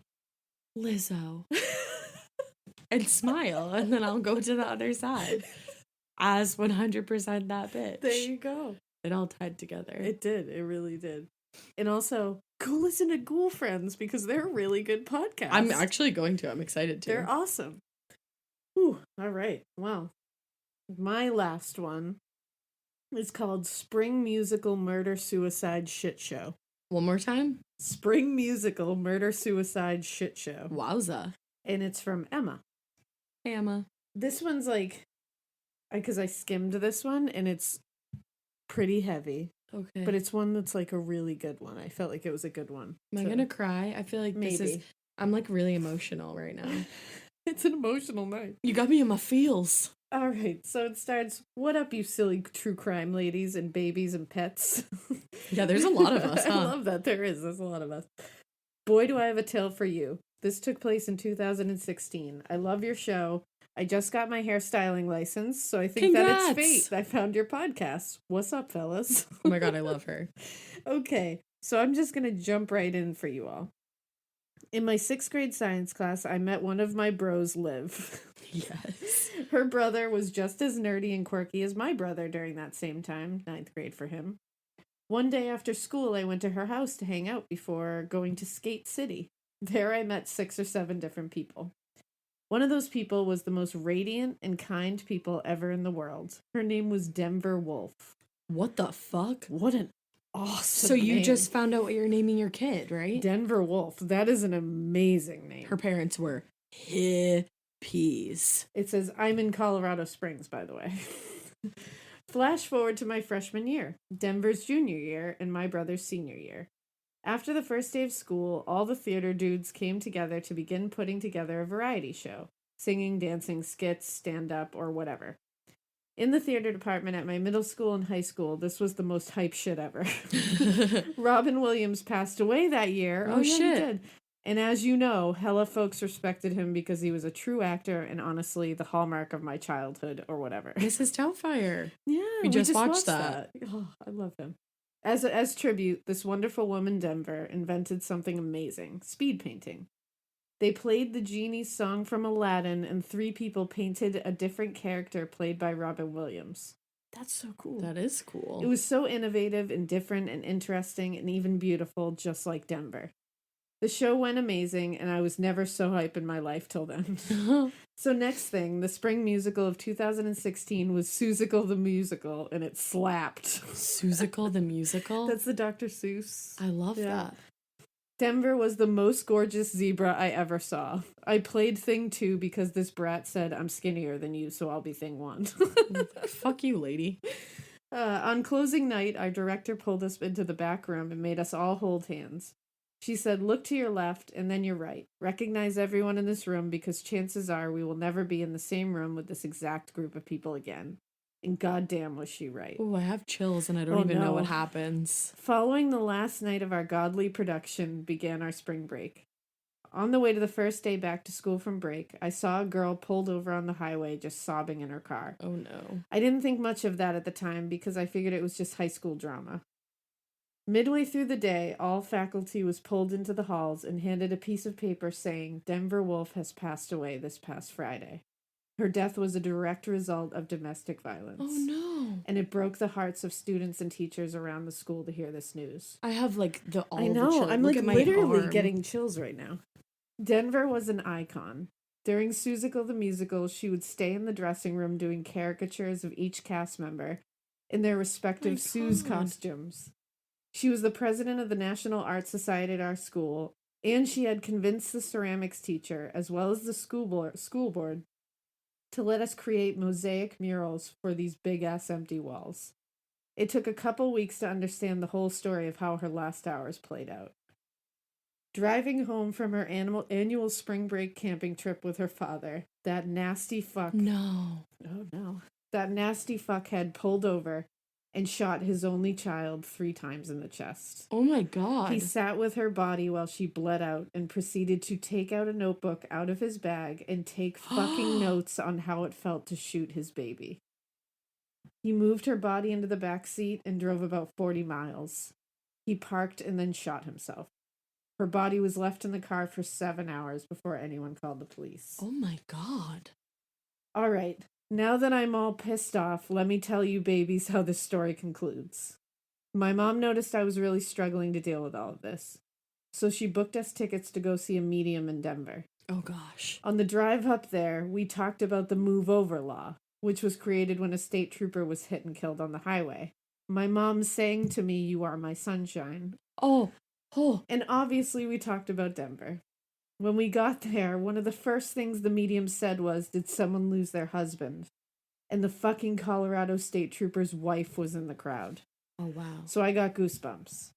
Lizzo. And smile. And then I'll go to the other side. As 100% that bitch. There you go. It all tied together. It did. It really did. And also, go listen to Ghoul Friends because they're a really good podcast. I'm actually going to. I'm excited to. They're awesome. Whew. All right. Well, my last one is called Spring Musical Murder Suicide Shit Show. One more time? Spring Musical Murder Suicide Shit Show. Wowza. And it's from Emma. Hey, Emma. This one's like, because I skimmed this one and it's pretty heavy. Okay. But it's one that's like a really good one. I felt like it was a good one. Am I gonna cry? I feel like I'm like really emotional right now. It's an emotional night. You got me in my feels. All right, so it starts, what up, you silly true crime ladies and babies and pets? Yeah, there's a lot of us, huh? I love that. There's a lot of us. Boy, do I have a tale for you. This took place in 2016. I love your show. I just got my hairstyling license, so I think that it's fate. I found your podcast. What's up, fellas? Oh my God, I love her. Okay, so I'm just going to jump right in for you all. In my 6th grade science class, I met one of my bros, Liv. Yes. Her brother was just as nerdy and quirky as my brother during that same time, 9th grade for him. One day after school, I went to her house to hang out before going to Skate City. There I met 6 or 7 different people. One of those people was the most radiant and kind people ever in the world. Her name was Denver Wolf. What the fuck? What an awesome So you name. just found out what you're naming your kid, right? Denver Wolf. That is an amazing name. Her parents were hippies. It says, I'm in Colorado Springs, by the way. Flash forward to my freshman year, Denver's junior year, and my brother's senior year. After the first day of school, all the theater dudes came together to begin putting together a variety show, singing, dancing, skits, stand-up, or whatever. In the theater department at my middle school and high school, this was the most hype shit ever. Robin Williams passed away that year. Oh, yeah, shit. He did. And as you know, hella folks respected him because he was a true actor and honestly the hallmark of my childhood or whatever. Mrs. Doubtfire. Yeah, we just watched that. Oh, I love him. As tribute, this wonderful woman, Denver, invented something amazing, speed painting. They played the genie's song from Aladdin, and 3 people painted a different character played by Robin Williams. That's so cool. That is cool. It was so innovative and different and interesting and even beautiful, just like Denver. The show went amazing, and I was never so hype in my life till then. So next thing, the spring musical of 2016 was Seussical the Musical, and it slapped. Seussical the Musical? That's the Dr. Seuss. I love that. Denver was the most gorgeous zebra I ever saw. I played thing 2 because this brat said, I'm skinnier than you, so I'll be thing 1. Fuck you, lady. On closing night, our director pulled us into the back room and made us all hold hands. She said, look to your left and then your right. Recognize everyone in this room because chances are we will never be in the same room with this exact group of people again. And goddamn was she right. Oh, I have chills and I don't even know what happens. Following the last night of our godly production began our spring break. On the way to the first day back to school from break, I saw a girl pulled over on the highway just sobbing in her car. Oh no. I didn't think much of that at the time because I figured it was just high school drama. Midway through the day, all faculty was pulled into the halls and handed a piece of paper saying, Denver Wolf has passed away this past Friday. Her death was a direct result of domestic violence. Oh, no. And it broke the hearts of students and teachers around the school to hear this news. I have, like, I know. I'm, like, literally getting chills right now. Denver was an icon. During Seussical the Musical, she would stay in the dressing room doing caricatures of each cast member in their respective Sue's costumes. She was the president of the National Art Society at our school, and she had convinced the ceramics teacher, as well as the school board, to let us create mosaic murals for these big-ass empty walls. It took a couple weeks to understand the whole story of how her last hours played out. Driving home from her annual spring break camping trip with her father, that nasty fuck... No. Oh, no. That nasty fuck had pulled over and shot his only child 3 times in the chest. Oh my God. He sat with her body while she bled out and proceeded to take out a notebook out of his bag and take fucking notes on how it felt to shoot his baby. He moved her body into the back seat and drove about 40 miles. He parked and then shot himself. Her body was left in the car for 7 hours before anyone called the police. Oh my God. All right. Now that I'm all pissed off, let me tell you babies how this story concludes. My mom noticed I was really struggling to deal with all of this, so she booked us tickets to go see a medium in Denver. Oh gosh. On the drive up there, we talked about the move over law, which was created when a state trooper was hit and killed on the highway. My mom sang to me, "You Are My Sunshine." Oh. And obviously we talked about Denver. When we got there, one of the first things the medium said was, did someone lose their husband? And the fucking Colorado State Trooper's wife was in the crowd. Oh, wow. So I got goosebumps.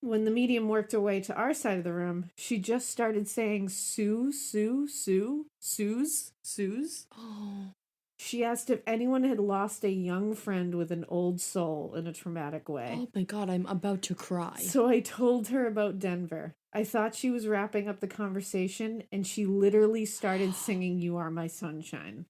When the medium worked her way to our side of the room, she just started saying, Sue, Sue, Sue, Sue's. Oh. She asked if anyone had lost a young friend with an old soul in a traumatic way. Oh my God, I'm about to cry. So I told her about Denver. I thought she was wrapping up the conversation, and she literally started singing You Are My Sunshine.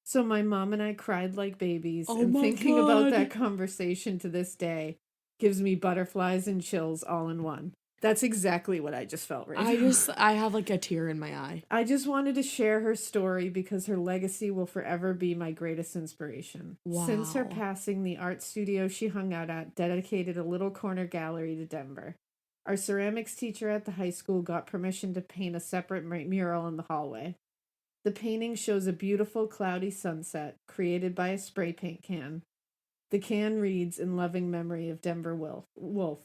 So my mom and I cried like babies, and thinking about that conversation to this day gives me butterflies and chills all in one. That's exactly what I just felt right now. I have like a tear in my eye. I just wanted to share her story because her legacy will forever be my greatest inspiration. Wow. Since her passing, the art studio she hung out at dedicated a little corner gallery to Denver. Our ceramics teacher at the high school got permission to paint a separate mural in the hallway. The painting shows a beautiful cloudy sunset created by a spray paint can. The can reads, "In loving memory of Denver Wolf.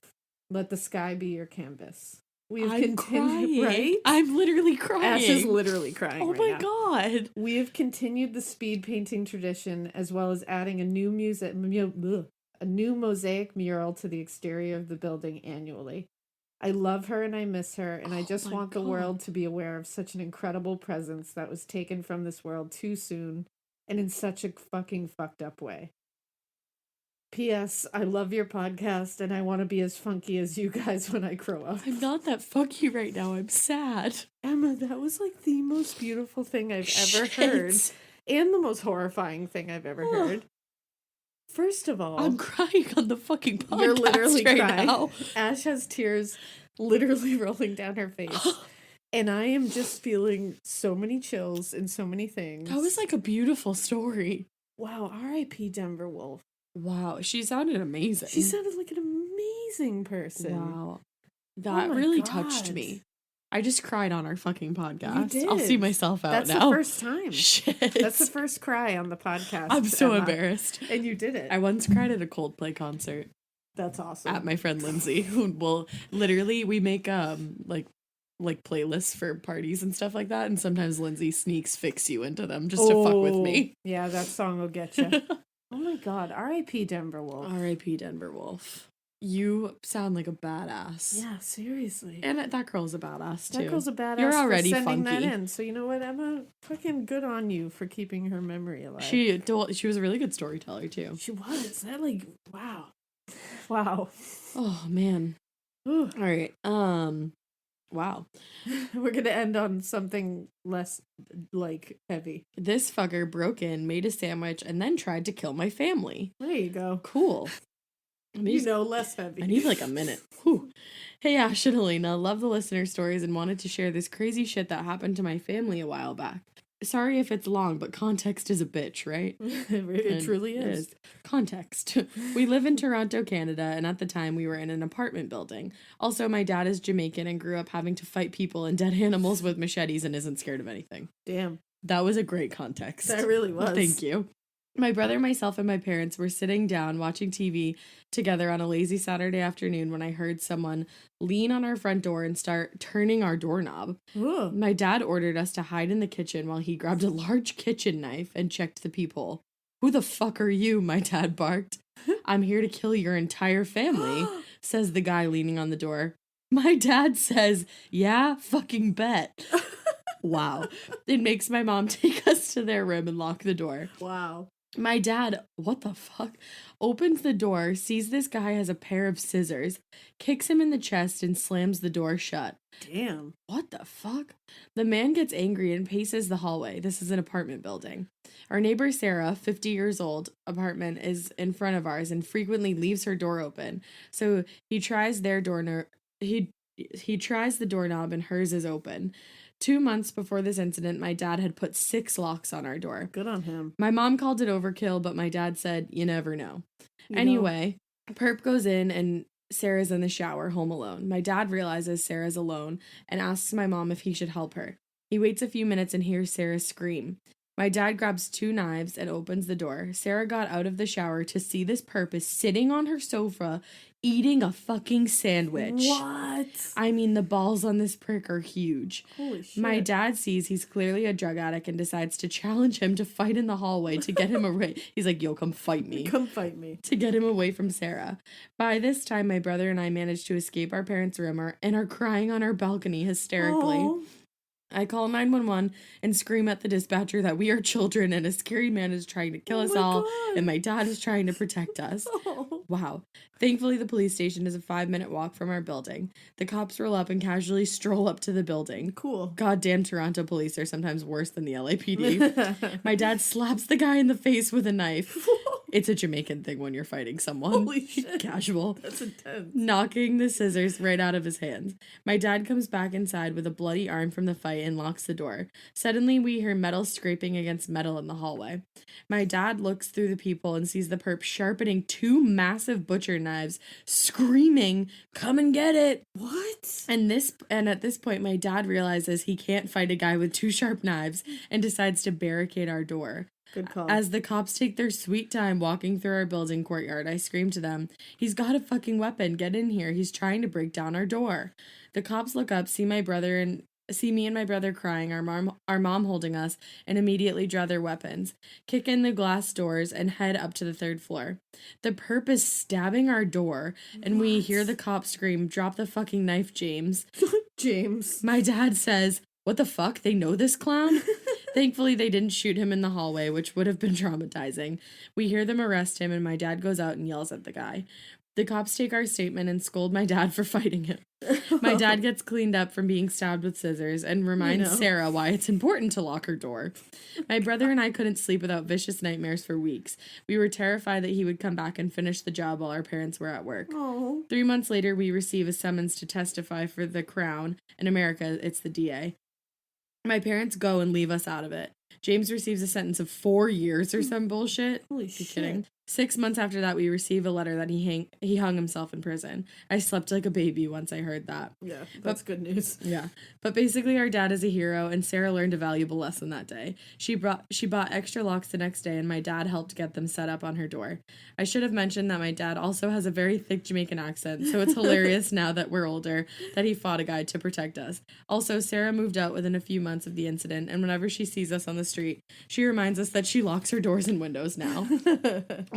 Let the sky be your canvas." I'm crying. Right? I'm literally crying. Ash is literally crying. Oh my God. We have continued the speed painting tradition as well as adding a new mosaic mural to the exterior of the building annually. I love her and I miss her, and I just want the world to be aware of such an incredible presence that was taken from this world too soon and in such a fucking fucked up way. P.S. I love your podcast, and I want to be as funky as you guys when I grow up. I'm not that funky right now. I'm sad. Emma, that was like the most beautiful thing I've ever heard, and the most horrifying thing I've ever heard. First of all, I'm crying on the fucking podcast. You're literally right crying. Now. Ash has tears literally rolling down her face. And I am just feeling so many chills and so many things. That was like a beautiful story. Wow, R.I.P. Denver Wolf. Wow, she sounded amazing. She sounded like an amazing person. Wow. That really touched me. I just cried on our fucking podcast. You did. I'll see myself out That's now. That's the first time. Shit. That's the first cry on the podcast. I'm so Emma. embarrassed. And you did it. I once cried at a Coldplay concert. That's awesome. At my friend Lindsay, who will literally, we make like playlists for parties and stuff like that, and sometimes Lindsay sneaks Fix You into them just to fuck with me. Yeah, that song will get you. Oh my God, R.I.P. Denver Wolf. R.I.P. Denver Wolf. You sound like a badass. Yeah, seriously. And that girl's a badass, too. That girl's a badass. You're already for sending funky. that in. So you know what, Emma? Fucking good on you for keeping her memory alive. She was a really good storyteller, too. She was. That, like, wow. Wow. Oh, man. All right. Wow. We're going to end on something less, like, heavy. This fucker broke in, made a sandwich, and then tried to kill my family. There you go. Cool. Less heavy. I need like a minute. Whew. Hey, Ash and Alaina, love the listener stories and wanted to share this crazy shit that happened to my family a while back. Sorry if it's long, but context is a bitch, right? It truly is. Context. We live in Toronto, Canada, and at the time we were in an apartment building. Also, my dad is Jamaican and grew up having to fight people and dead animals with machetes and isn't scared of anything. Damn. That was a great context. That really was. Thank you. My brother, myself, and my parents were sitting down watching TV together on a lazy Saturday afternoon when I heard someone lean on our front door and start turning our doorknob. Ooh. My dad ordered us to hide in the kitchen while he grabbed a large kitchen knife and checked the peephole. "Who the fuck are you?" my dad barked. "I'm here to kill your entire family," says the guy leaning on the door. My dad says, "Yeah, fucking bet." Wow. It makes my mom take us to their room and lock the door. Wow. My dad, what the fuck, opens the door, sees this guy has a pair of scissors, kicks him in the chest, and slams the door shut. Damn. What the fuck? The man gets angry and paces the hallway. This is an apartment building. Our neighbor Sarah, 50 years old, apartment is in front of ours and frequently leaves her door open. So he tries their door. He tries the doorknob and hers is open. 2 months before this incident, my dad had put 6 locks on our door. Good on him. My mom called it overkill, but my dad said, "You never know." Anyway, Perp goes in and Sarah's in the shower, home alone. My dad realizes Sarah's alone and asks my mom if he should help her. He waits a few minutes and hears Sarah scream. My dad grabs 2 knives and opens the door. Sarah got out of the shower to see this perp is sitting on her sofa eating a fucking sandwich. What? I mean, the balls on this prick are huge. Holy shit. My dad sees he's clearly a drug addict and decides to challenge him to fight in the hallway to get him away. He's like, "Yo, come fight me." Come fight me. To get him away from Sarah. By this time, my brother and I managed to escape our parents' room and are crying on our balcony hysterically. Aww. I call 911 and scream at the dispatcher that we are children and a scary man is trying to kill us all, and my dad is trying to protect us. Oh. Wow. Thankfully, the police station is a 5-minute walk from our building. The cops roll up and casually stroll up to the building. Cool. Goddamn Toronto police are sometimes worse than the LAPD. My dad slaps the guy in the face with a knife. It's a Jamaican thing when you're fighting someone. Holy shit. Casual. That's intense. Knocking the scissors right out of his hands. My dad comes back inside with a bloody arm from the fight and locks the door. Suddenly, we hear metal scraping against metal in the hallway. My dad looks through the peephole and sees the perp sharpening 2 massive butcher knives, screaming, "Come and get it!" What? And at this point, my dad realizes he can't fight a guy with 2 sharp knives and decides to barricade our door. Good call. As the cops take their sweet time walking through our building courtyard, I scream to them, "He's got a fucking weapon. Get in here. He's trying to break down our door." The cops look up, see me and my brother crying, our mom holding us, and immediately draw their weapons, kick in the glass doors, and head up to the 3rd floor. The perp is stabbing our door, and we hear the cops scream, "Drop the fucking knife, James." James. My dad says, "What the fuck? They know this clown?" Thankfully, they didn't shoot him in the hallway, which would have been traumatizing. We hear them arrest him, and my dad goes out and yells at the guy. The cops take our statement and scold my dad for fighting him. My dad gets cleaned up from being stabbed with scissors and reminds Sarah why it's important to lock her door. My brother and I couldn't sleep without vicious nightmares for weeks. We were terrified that he would come back and finish the job while our parents were at work. Oh. 3 months later, we receive a summons to testify for the Crown. In America, it's the DA. My parents go and leave us out of it. James receives a sentence of 4 years or some bullshit. Holy shit. Kidding. 6 months after that, we receive a letter that he hung himself in prison. I slept like a baby once I heard that. Yeah, that's good news. Yeah. But basically, our dad is a hero, and Sarah learned a valuable lesson that day. She bought extra locks the next day, and my dad helped get them set up on her door. I should have mentioned that my dad also has a very thick Jamaican accent, so it's hilarious now that we're older that he fought a guy to protect us. Also, Sarah moved out within a few months of the incident, and whenever she sees us on the street, she reminds us that she locks her doors and windows now.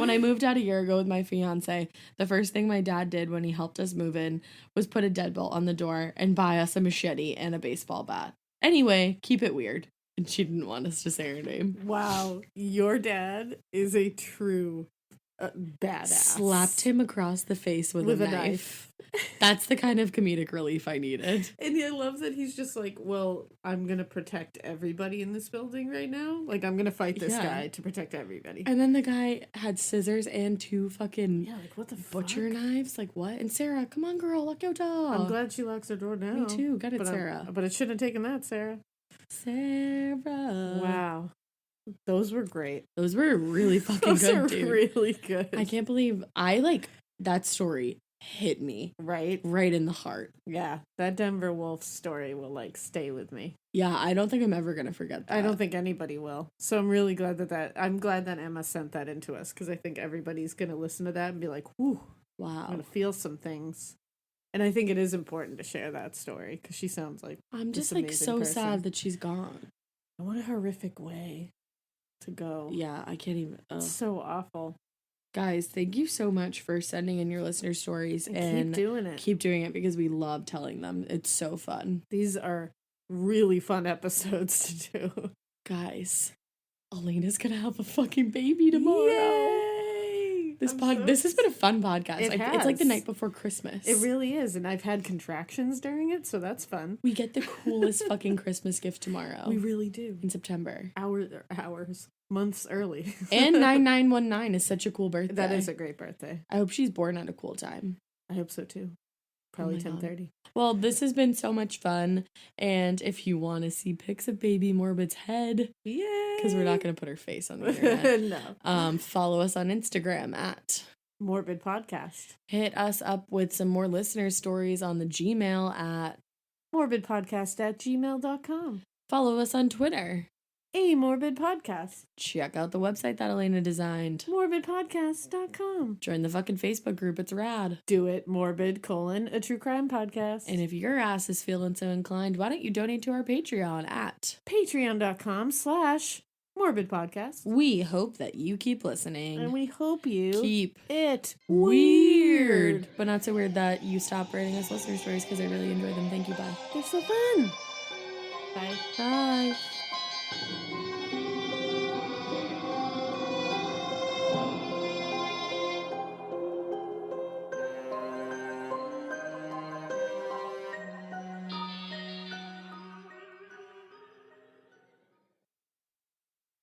When I moved out a year ago with my fiance, the first thing my dad did when he helped us move in was put a deadbolt on the door and buy us a machete and a baseball bat. Anyway, keep it weird. And she didn't want us to say her name. Wow. Your dad is a true badass. Slapped him across the face with a knife. That's the kind of comedic relief I needed. And I love that he's just like, well, I'm going to protect everybody in this building right now. Like, I'm going to fight this guy to protect everybody. And then the guy had scissors and 2 fucking like, what the butcher knives. Like, what? And Sarah, come on, girl, lock your door. I'm glad she locks her door now. Me too. Got it, Sarah. But it shouldn't have taken that, Sarah. Sarah. Wow. Those were great. Those were really fucking good, dude. Really good. I can't believe that story hit me. Right in the heart. Yeah. That Denver Wolf story will stay with me. Yeah, I don't think I'm ever going to forget that. I don't think anybody will. So I'm really glad I'm glad that Emma sent that into us, because I think everybody's going to listen to that and be like, whew, wow. I'm going to feel some things. And I think it is important to share that story, because she sounds like I'm just so person. Sad that she's gone. And what a horrific way to go. Yeah, I can't even. It's so awful. Guys, thank you so much for sending in your listener stories and keep doing it. Keep doing it, because we love telling them. It's so fun. These are really fun episodes to do. Guys, Alaina's gonna have a fucking baby tomorrow. Yay! This has been a fun podcast. It's like the night before Christmas. It really is, and I've had contractions during it, so that's fun. We get the coolest fucking Christmas gift tomorrow. We really do. In September. Hours. Months early. And 9919 is such a cool birthday. That is a great birthday. I hope she's born at a cool time. I hope so too. Probably 10:30. Well, this has been so much fun. And if you want to see pics of baby Morbid's head, yay! Because we're not going to put her face on the internet. No. Follow us on Instagram at Morbid Podcast. Hit us up with some more listener stories on the Gmail at morbidpodcast@gmail.com. Follow us on Twitter. A Morbid Podcast. Check out the website that Alaina designed. Morbidpodcast.com. Join the fucking Facebook group. It's rad. Do it. Morbid, a true crime podcast. And if your ass is feeling so inclined, why don't you donate to our Patreon at patreon.com/Morbid Podcast. We hope that you keep listening. And we hope you keep it weird. But not so weird that you stop writing us listener stories, because I really enjoy them. Thank you. Bye. They're so fun. Bye. Bye.